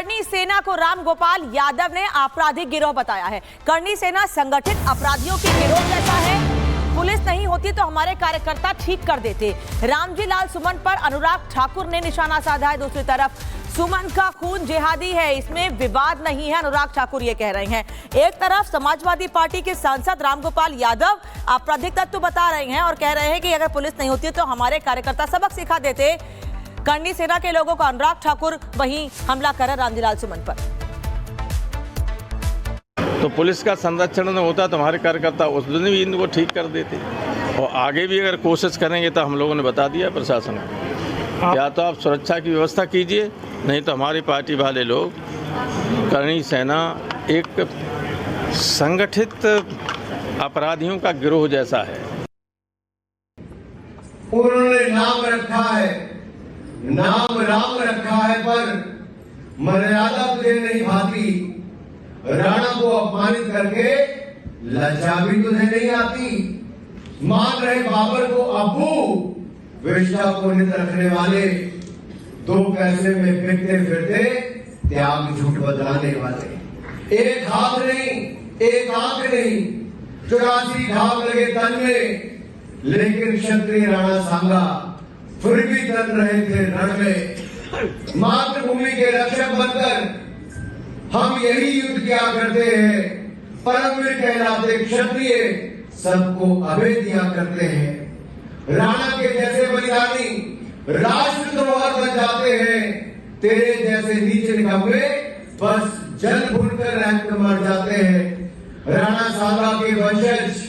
करनी सेना को रामगोपाल यादव ने आपराधिक गिरोह बताया है। करनी सेना संगठित अपराधियों की गिरोह जैसा है। पुलिस नहीं होती तो हमारे कार्यकर्ता ठीक कर देते। रामजी लाल सुमन पर अनुराग ठाकुर ने निशाना साधा है। दूसरी तरफ सुमन का खून जिहादी है, इसमें विवाद नहीं है, अनुराग ठाकुर ये कह रहे हैं। एक तरफ समाजवादी पार्टी के सांसद रामगोपाल यादव आपराधिक तत्व बता रहे हैं और कह रहे हैं कि अगर पुलिस नहीं होती तो हमारे कार्यकर्ता सबक सिखा देते। करनी सेना के लोगों को अनुराग ठाकुर वहीं हमला कर रामजी लाल सुमन पर। तो पुलिस का संरक्षण न होता तो हमारे कार्यकर्ता उस दिन भी इनको ठीक कर देते और आगे भी अगर कोशिश करेंगे तो हम लोगों ने बता दिया प्रशासन को, या तो आप सुरक्षा की व्यवस्था कीजिए, नहीं तो हमारी पार्टी वाले लोग, करनी सेना एक संगठित अपराधियों का गिरोह जैसा है। उन्होंने नाम रखा है, नाम राम रखा है, पर मर्यादा तुझे नहीं भाती। राणा को अपमानित करके लज्जा भी तुझे नहीं आती। मान रहे बाबर को अब्बू, वेश्या को नित रखने वाले, दो पैसे में बिकते फिरते त्याग झूठ बदलाने वाले। एक हाथ नहीं, एक आंख नहीं, 84 घाव लगे तन में, लेकिन क्षत्रिय राणा सांगा फिर भी तन रहे थे रण में। मातृभूमि के रक्षक बनकर हम यही युद्ध किया करते हैं। परमवीर कहलाते क्षत्रिय सबको अभय दिया करते हैं। राणा के जैसे बलिदानी राष्ट्रद्रोह बन जाते हैं। तेरे जैसे नीचे निकम्मे बस जल भूलकर रैंक में मर जाते हैं। राणा सांगा के वंशज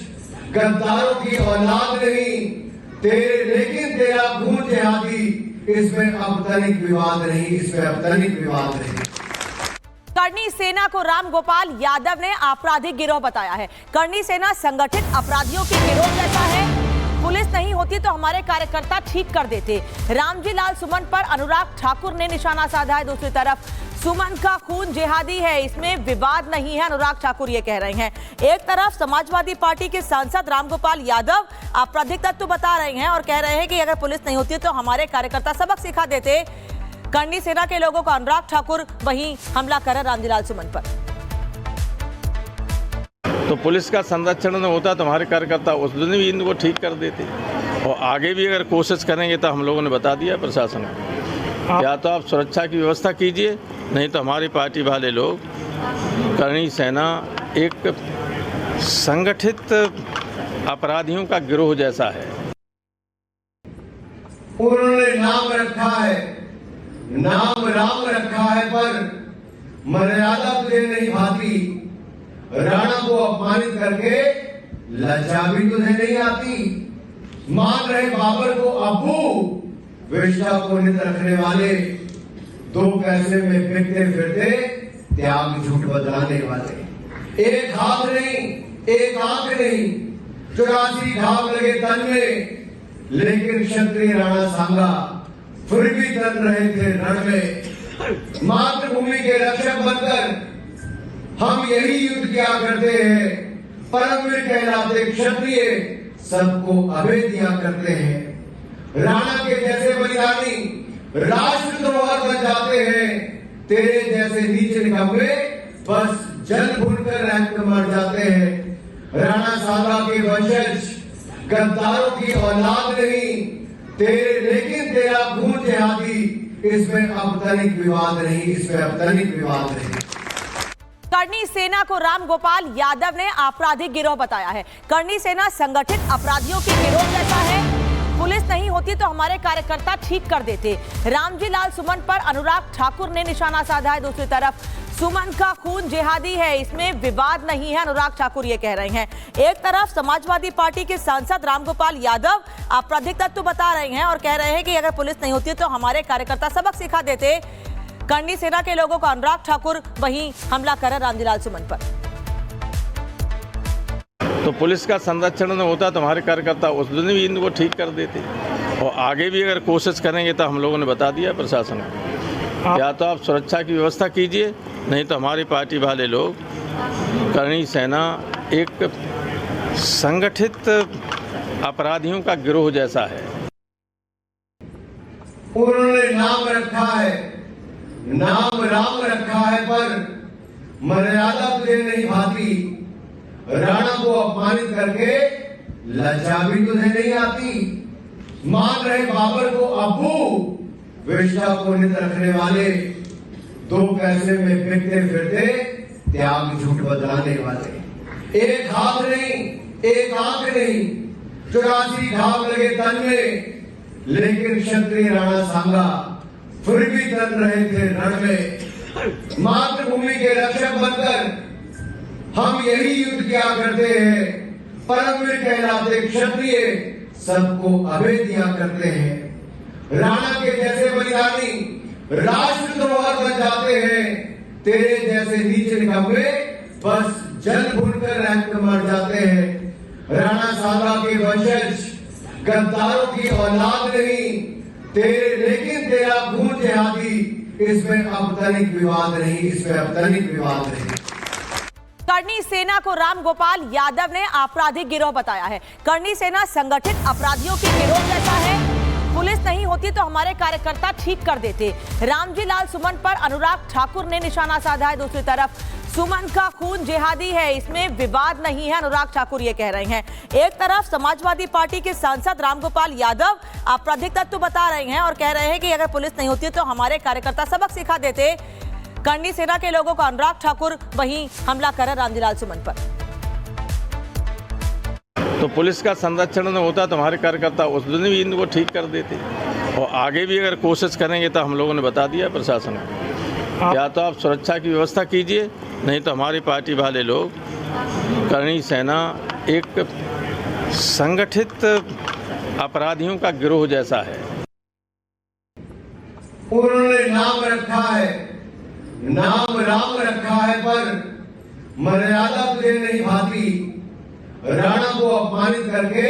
गद्दारों की औलाद नहीं तेरे, लेकिन तेरा खून जिहादी। इसमें अब तनिक विवाद नहीं, इसमें अब तनिक विवाद नहीं। करनी सेना को रामगोपाल यादव ने आपराधिक गिरोह बताया है। करनी सेना संगठित अपराधियों की गिरोह जैसा है। पुलिस नहीं होती तो हमारे कार्यकर्ता ठीक कर देते। रामजी लाल सुमन पर अनुराग ठाकुर ने निशाना साधा है। दूसरी तरफ सुमन का खून जिहादी है, इसमें विवाद नहीं है, अनुराग ठाकुर ये कह रहे हैं। एक तरफ समाजवादी पार्टी के सांसद रामगोपाल यादव आपराधिक तत्व बता रहे हैं और कह रहे हैं कि अगर पुलिस नहीं होती तो हमारे कार्यकर्ता सबक सिखा देते। करनी सेना के लोगों को अनुराग ठाकुर वहीं हमला कर रामजी लाल सुमन पर। तो पुलिस का संरक्षण न होता तो हमारे कार्यकर्ता उस दिन भी इनको ठीक कर देते और आगे भी अगर कोशिश करेंगे तो हम लोगों ने बता दिया प्रशासन को, या तो आप सुरक्षा की व्यवस्था कीजिए, नहीं तो हमारी पार्टी वाले लोग, करनी सेना एक संगठित अपराधियों का गिरोह जैसा है। उन्होंने नाम रखा है, नाम राम रखा है, पर मर्यादा तुझे नहीं भाती। राणा को अपमानित करके लज्जा भी तुझे नहीं आती। मान रहे बाबर को अब्बू, वेश्या को नित रखने वाले, दो पैसे में बिकते फिरते त्याग झूठ बदलाने वाले। एक हाथ नहीं, एक आंख नहीं, 84 घाव लगे तन में, लेकिन क्षत्रिय राणा सांगा फिर भी तन रहे थे रण में। मातृभूमि के रक्षक बनकर हम यही युद्ध किया करते हैं। परमवीर कहलाते क्षत्रिय सबको अभय दिया करते हैं। राणा के जैसे बलिदानी राष्ट्रद्रोह बन जाते हैं। तेरे जैसे नीचे निकम्मे बस जल भूलकर रैंक में मर जाते हैं। राणा सांगा के वंशज गद्दारों की औलाद नहीं तेरे, लेकिन तेरा खून जिहादी। इसमें अब तनिक विवाद नहीं, इसमें अब तनिक विवाद नहीं। करनी सेना को रामगोपाल यादव ने आपराधिक गिरोह बताया है। करनी सेना संगठित अपराधियों की गिरोह जैसा है। पुलिस नहीं होती तो हमारे कार्यकर्ता ठीक कर देते। रामजी लाल सुमन पर अनुराग ठाकुर ने निशाना साधा है। दूसरी तरफ सुमन का खून जिहादी है, इसमें विवाद नहीं है, अनुराग ठाकुर ये कह रहे हैं। एक तरफ समाजवादी पार्टी के सांसद रामगोपाल यादव आपराधिक तत्व बता रहे हैं और कह रहे हैं कि अगर पुलिस नहीं होती तो हमारे कार्यकर्ता सबक सिखा देते। करनी सेना के लोगों को अनुराग ठाकुर वहीं हमला कर रामजी लाल सुमन पर। तो पुलिस का संरक्षण न होता तो हमारे कार्यकर्ता उस दिन भी इनको ठीक कर देते और आगे भी अगर कोशिश करेंगे तो हम लोगों ने बता दिया प्रशासन को, या तो आप सुरक्षा की व्यवस्था कीजिए, नहीं तो हमारी पार्टी वाले लोग, करनी सेना एक संगठित अपराधियों का गिरोह जैसा है। उन्होंने नाम रखा है, नाम राम रखा है पर मर्यादा तुझे नहीं भाती, राणा को अपमानित करके लज्जा भी तुझे नहीं आती। मान रहे बाबर को अब्बू, वेश्या को नित रखने वाले, दो पैसे में बिकते फिरते त्याग झूठ बदलाने वाले। एक हाथ नहीं, एक आंख नहीं, 84 घाव लगे तन में, लेकिन क्षत्रिय राणा सांगा फिर भी तन रहे थे रण में। मातृभूमि के रक्षक बनकर हम यही युद्ध किया करते हैं, परमवीर कहलाते क्षत्रिय सबको अभय दिया करते हैं। राणा के जैसे बलिदानी राष्ट्रद्रोह बन जाते हैं, तेरे जैसे नीचे निकम्मे बस जल भूनकर रैंक मर जाते हैं। राणा सांगा के वंशज गद्दारों की औलाद नहीं तेरे, लेकिन तेरा खून जिहादी, इसमें अब तनिक विवाद नहीं, इसमें अब तनिक विवाद नहीं। करनी सेना को राम गोपाल यादव ने आपराधिक गिरोह बताया है। करनी सेना संगठित अपराधियों की गिरोह जैसा है। पुलिस नहीं होती तो हमारे कार्यकर्ता ठीक कर देते। रामजी लाल सुमन पर अनुराग ठाकुर ने निशाना साधा है। दूसरी तरफ सुमन का खून जिहादी है, इसमें विवाद नहीं है, अनुराग ठाकुर ये कह रहे हैं। एक तरफ समाजवादी पार्टी के सांसद रामगोपाल यादव आपराधिक तत्व बता रहे हैं और कह रहे हैं कि अगर पुलिस नहीं होती तो हमारे कार्यकर्ता सबक सिखा देते। करनी सेना के लोगों को अनुराग ठाकुर वहीं हमला कर रामजी लाल सुमन पर। तो पुलिस का संरक्षण न होता तो हमारे कार्यकर्ता उस दिन भी इनको ठीक कर देते, और आगे भी अगर कोशिश करेंगे तो हम लोगों ने बता दिया प्रशासन को। या तो आप सुरक्षा की व्यवस्था कीजिए, नहीं तो हमारी पार्टी वाले लोग, करनी सेना एक संगठित अपराधियों का गिरोह जैसा है। उन्होंने नाम रखा है, नाम राम रखा है पर मर्यादा तुझे नहीं भाती, राणा को अपमानित करके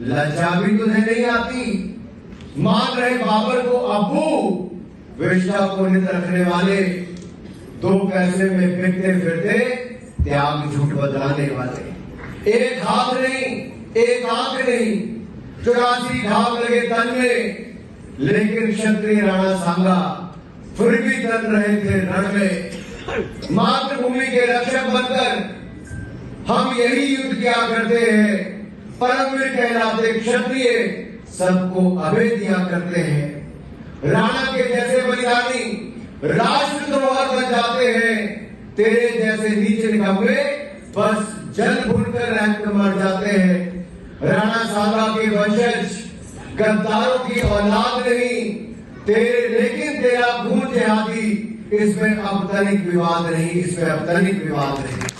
लज्जा भी तुझे नहीं आती। मान रहे बाबर को अब्बू, वेश्या को नित रखने वाले, दो पैसे में बिकते फिरते त्याग झूठ बदलाने वाले। एक हाथ नहीं, एक आंख नहीं, 84 घाव लगे तन में, लेकिन क्षत्रिय राणा सांगा फिर भी तन रहे थे रण में। मातृभूमि के रक्षक बनकर हम यही युद्ध किया करते हैं, परमवीर कहलाते क्षत्रिय सबको अभय दिया करते हैं। राणा के जैसे बलिदानी राष्ट्रद्रोह बन जाते हैं, तेरे जैसे नीचे निकम्मे बस जल भूनकर रैंक मर जाते हैं। राणा सांगा के वंशज गद्दारों की औलाद नहीं तेरे, लेकिन तेरा खून जिहादी, इसमें अब तनिक विवाद नहीं, इसमें अब तनिक विवाद नहीं।